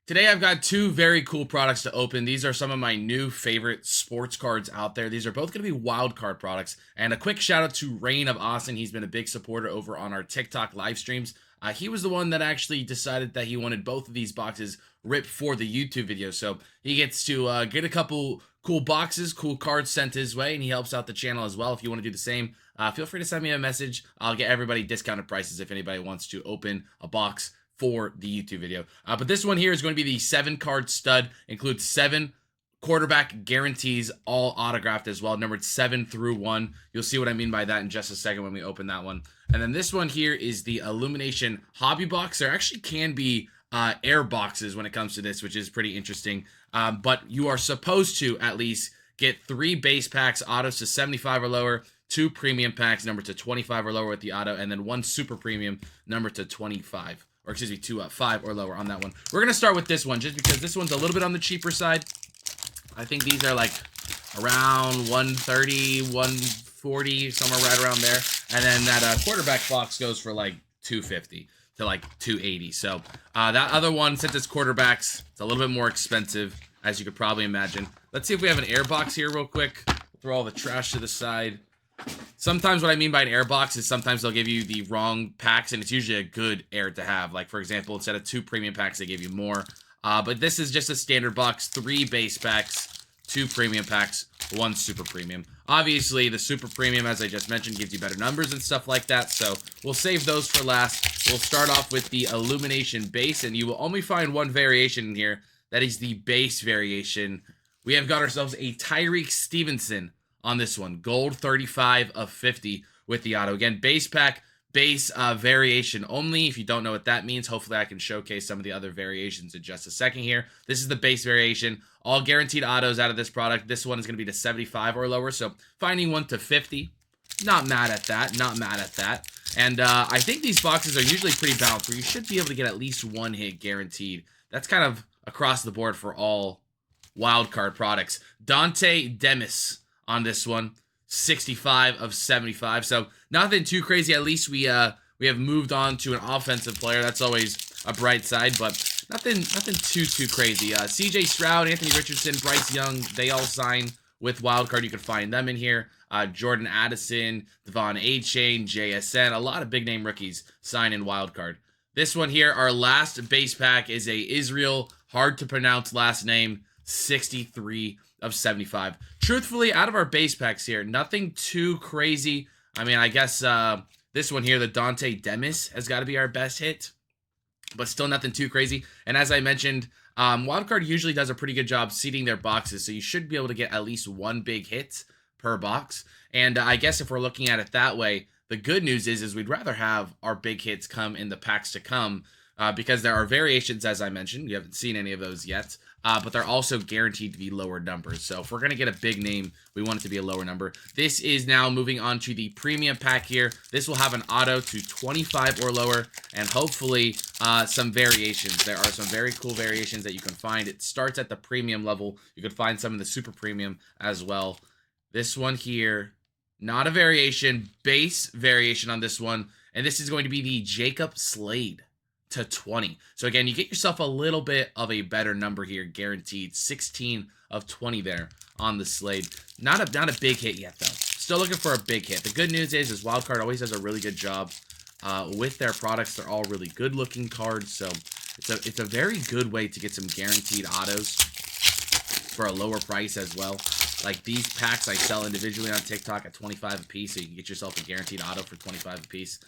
Today I've got two very cool products to open. These are some of my new favorite sports cards out there. These are both going to be wild card products. And a quick shout out to Rain of Austin. He's been a big supporter over on our TikTok live streams. He was the one that actually decided that he wanted both of these boxes ripped for the YouTube video. So he gets to get a couple cool boxes, cool cards sent his way, and he helps out the channel as well. If you want to do the same, feel free to send me a message. I'll get everybody discounted prices if anybody wants to open a box for the YouTube video. But this one here is going to be the 7-card stud. Includes 7 quarterback guarantees, all autographed as well, numbered 7 through 1. You'll see what I mean by that in just a second when we open that one. And then this one here is the Illumination Hobby Box. There actually can be air boxes when it comes to this, which is pretty interesting. But you are supposed to at least get 3 base packs, autos to 75 or lower, 2 premium packs, numbered to 25 or lower with the auto, and then 1 super premium, numbered to 25. Or excuse me, 5 or lower on that one. We're going to start with this one just because this one's a little bit on the cheaper side. I think these are like around 130, 140, somewhere right around there. And then that quarterback box goes for like 250 to like 280. So that other one, since it's quarterbacks, it's a little bit more expensive, as you could probably imagine. Let's see if we have an air box here real quick. Throw all the trash to the side. Sometimes what I mean by an air box is sometimes they'll give you the wrong packs, and it's usually a good air to have. Like, for example, instead of 2 premium packs, they give you more. But this is just a standard box, 3 base packs, 2 premium packs, 1 super premium. Obviously, the super premium, as I just mentioned, gives you better numbers and stuff like that, so we'll save those for last. We'll start off with the Illumination base, and you will only find one variation in here. That is the base variation. We have got ourselves a Tyreek Stevenson on this one. Gold 35 of 50 with the auto. Again, base pack, base variation only. If you don't know what that means, hopefully I can showcase some of the other variations in just a second here. This is the base variation. All guaranteed autos out of this product. This one is going to be to 75 or lower, so finding one to 50. Not mad at that. Not mad at that. And I think these boxes are usually pretty balanced, where you should be able to get at least 1 hit guaranteed. That's kind of across the board for all wildcard products. Dante Demis on this one, 65 of 75. So nothing too crazy. At least we have moved on to an offensive player. That's always a bright side, but nothing too crazy. CJ Stroud, Anthony Richardson, Bryce Young, they all sign with wildcard. You can find them in here. Jordan Addison, Devon A-Chain, JSN, a lot of big name rookies sign in wildcard. This one here, our last base pack, is a Israel, hard to pronounce last name, 63 of 75. Truthfully, out of our base packs here, nothing too crazy. I mean, I guess this one here, the Dante Demis, has got to be our best hit, but still nothing too crazy. And as I mentioned, wildcard usually does a pretty good job seeding their boxes, so you should be able to get at least 1 big hit per box. And I guess if we're looking at it that way, the good news is we'd rather have our big hits come in the packs to come, because there are variations, as I mentioned. You haven't seen any of those yet, but they're also guaranteed to be lower numbers. So if we're going to get a big name, we want it to be a lower number. This is now moving on to the premium pack here. This will have an auto to 25 or lower, and hopefully some variations. There are some very cool variations that you can find. It starts at the premium level. You can find some in the super premium as well. This one here, not a variation, base variation on this one, and this is going to be the Jacob Slade to 20. So again, you get yourself a little bit of a better number here, guaranteed. 16 of 20 there on the Slade. Not a big hit yet, though. Still looking for a big hit. The good news is wildcard always does a really good job with their products. They're all really good looking cards, so it's a very good way to get some guaranteed autos for a lower price as well. Like these packs I sell individually on TikTok at 25 a piece, so you can get yourself a guaranteed auto for 25 a piece.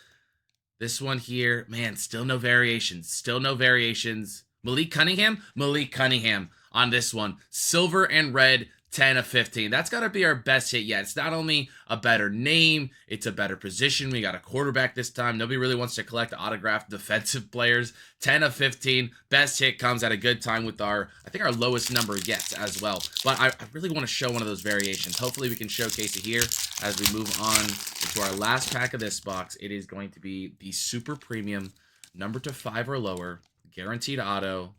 This one here, man, still no variations. Still no variations. Malik Cunningham on this one. Silver and red, 10 of 15. That's got to be our best hit yet. It's not only a better name, it's a better position. We got a quarterback this time. Nobody really wants to collect autographed defensive players. 10 of 15. Best hit comes at a good time with I think our lowest number yet as well. But I really want to show one of those variations. Hopefully we can showcase it here as we move on to our last pack of this box. It is going to be the super premium, number to 5 or lower, guaranteed auto.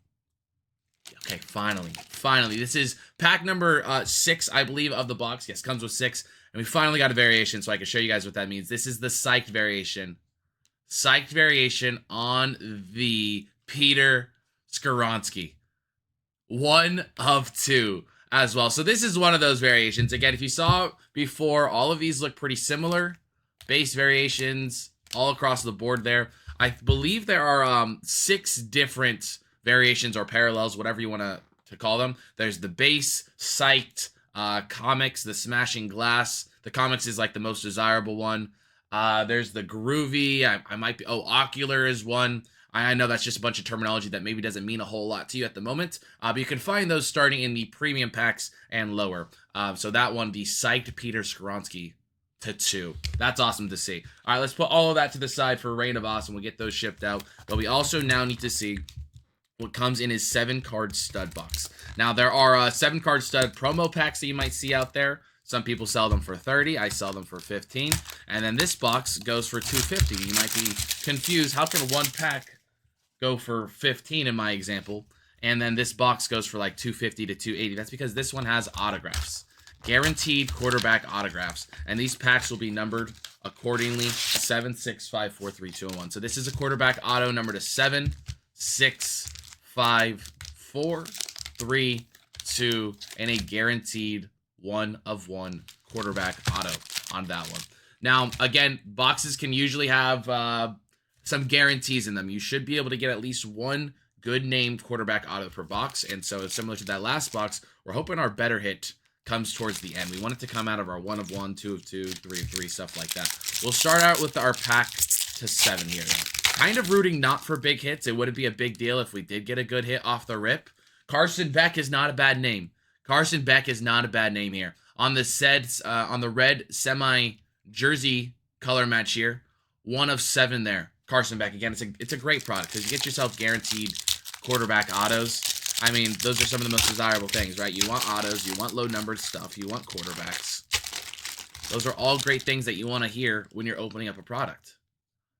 Okay, finally. This is pack number 6, I believe, of the box. Yes, comes with 6. And we finally got a variation, so I can show you guys what that means. This is the psyched variation. Psyched variation on the Peter Skoronsky. 1 of 2 as well. So this is one of those variations. Again, if you saw before, all of these look pretty similar. Base variations all across the board there. I believe there are 6 different variations or parallels, whatever you want to call them. There's the base, psyched, comics, the smashing glass. The comics is like the most desirable one. There's the groovy. I might be. Oh, ocular is one. I know that's just a bunch of terminology that maybe doesn't mean a whole lot to you at the moment, but you can find those starting in the premium packs and lower. So that one, the psyched Peter Skoronsky to 2. That's awesome to see. All right, let's put all of that to the side for Reign of Awesome. We'll get those shipped out. But we also now need to see what comes in his 7-card stud box. Now, there are 7-card stud promo packs that you might see out there. Some people sell them for 30. I sell them for 15. And then this box goes for 250. You might be confused. How can one pack go for 15 in my example, and then this box goes for like 250 to 280? That's because this one has autographs. Guaranteed quarterback autographs. And these packs will be numbered accordingly. 7, 6, 5, 4, 3, 2, and 1. So this is a quarterback auto numbered to 7, 6, 5, 4, 3, 2, and a guaranteed 1 of 1 quarterback auto on that one. Now, again, boxes can usually have some guarantees in them. You should be able to get at least one good named quarterback auto per box. And so similar to that last box, we're hoping our better hit comes towards the end. We want it to come out of our 1 of 1, 2 of 2, 3 of 3, stuff like that. We'll start out with our pack to 7 here. Kind of rooting not for big hits. It wouldn't be a big deal if we did get a good hit off the rip. Carson Beck is not a bad name. Carson Beck is not a bad name here. On the red semi jersey color match here, 1 of 7 there. Carson Beck, again, it's a great product because you get yourself guaranteed quarterback autos. I mean, those are some of the most desirable things, right? You want autos, you want low-numbered stuff, you want quarterbacks. Those are all great things that you want to hear when you're opening up a product.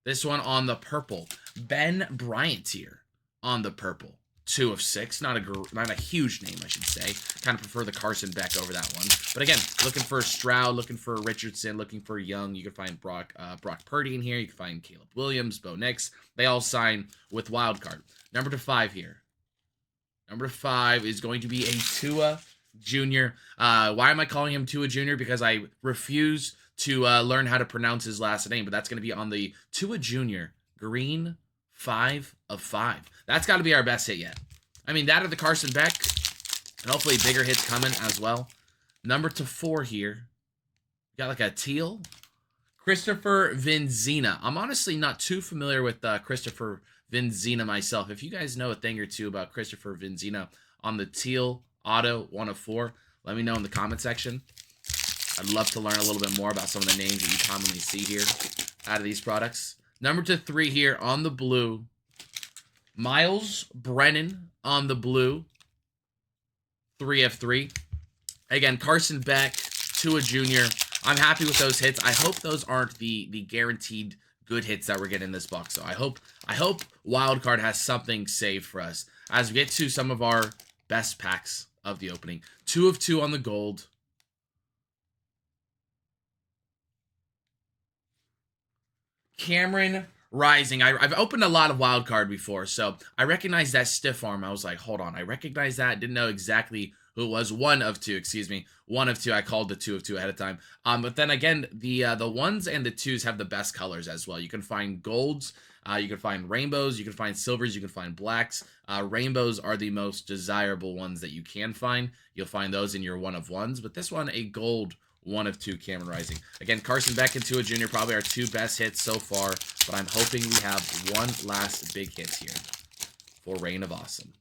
This one on the purple. Ben Bryant here on the purple. 2 of 6. Not a huge name, I should say. Kind of prefer the Carson Beck over that one. But again, looking for Stroud, looking for Richardson, looking for Young. You can find Brock Purdy in here. You can find Caleb Williams, Bo Nix. They all sign with wildcard. Number to 5 here. Number 5 is going to be a Tua Jr. Why am I calling him Tua Jr.? Because I refuse to learn how to pronounce his last name. But that's going to be on the Tua Jr. Green 5 of 5. That's got to be our best hit yet. I mean, that or the Carson Beck. And hopefully bigger hits coming as well. Number to 4 here. Got like a teal. Christopher Vinzina. I'm honestly not too familiar with Christopher Vinzina myself. If you guys know a thing or two about Christopher Vinzina on the teal auto 1 of 4, let me know in the comment section. I'd love to learn a little bit more about some of the names that you commonly see here out of these products. Number to 3 here on the blue. Miles Brennan on the blue. 3 of 3. Again, Carson Beck, Tua Jr. I'm happy with those hits. I hope those aren't the guaranteed good hits that we're getting in this box. So I hope Wildcard has something saved for us as we get to some of our best packs of the opening. 2 of 2 on the gold. Cameron Rising. I've opened a lot of wild card before, so I recognize that stiff arm. I was like, hold on, I recognize that. Didn't know exactly who it was. 1 of 2, excuse me. 1 of 2. I called the 2 of 2 ahead of time. But then again, the 1s and the 2s have the best colors as well. You can find golds, you can find rainbows, you can find silvers, you can find blacks. Rainbows are the most desirable ones that you can find. You'll find those in your 1 of 1s, but this one, a gold 1 of 2 Cameron Rising. Again, Carson Beck and Tua Jr. probably our 2 best hits so far, but I'm hoping we have one last big hit here for Reign of Awesome.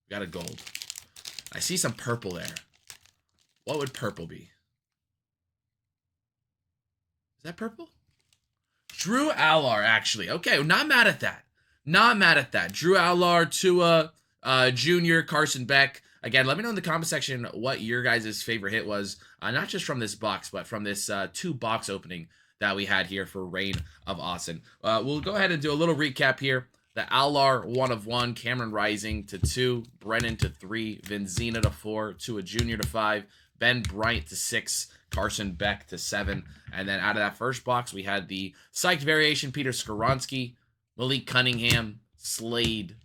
We got a gold. I see some purple there. What would purple be? Is that purple? Drew Allar, actually. Okay, not mad at that. Not mad at that. Drew Allar, Tua Jr., Carson Beck. Again, let me know in the comment section what your guys' favorite hit was, not just from this box, but from this 2-box opening that we had here for Reign of Awesome. We'll go ahead and do a little recap here. The Allar 1 of 1, Cameron Rising to 2, Brennan to 3, Vinzina to 4, Tua Jr. to 5, Ben Bryant to 6, Carson Beck to 7. And then out of that first box, we had the psyched variation, Peter Skoronsky, Malik Cunningham, Slade,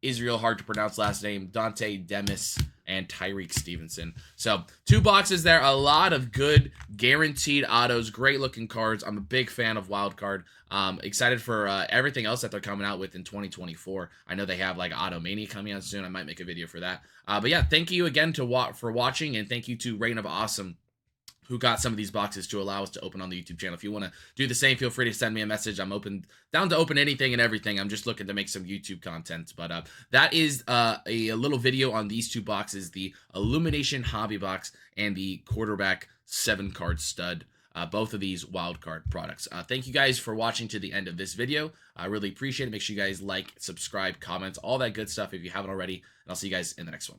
Israel, hard to pronounce last name, Dante Demis, and Tyreek Stevenson. So 2 boxes there, a lot of good guaranteed autos, great looking cards. I'm a big fan of Wild Card. Excited for everything else that they're coming out with in 2024. I know they have like Auto Mania coming out soon. I might make a video for that. But yeah, thank you again for watching, and thank you to Reign of Awesome, who got some of these boxes to allow us to open on the YouTube channel. If you want to do the same, feel free to send me a message. I'm down to open anything and everything. I'm just looking to make some YouTube content. But that is a little video on these 2 boxes, the Illumination Hobby Box and the Quarterback 7-card stud. Both of these wild card products. Thank you guys for watching to the end of this video. I really appreciate it. Make sure you guys like, subscribe, comment, all that good stuff if you haven't already. And I'll see you guys in the next one.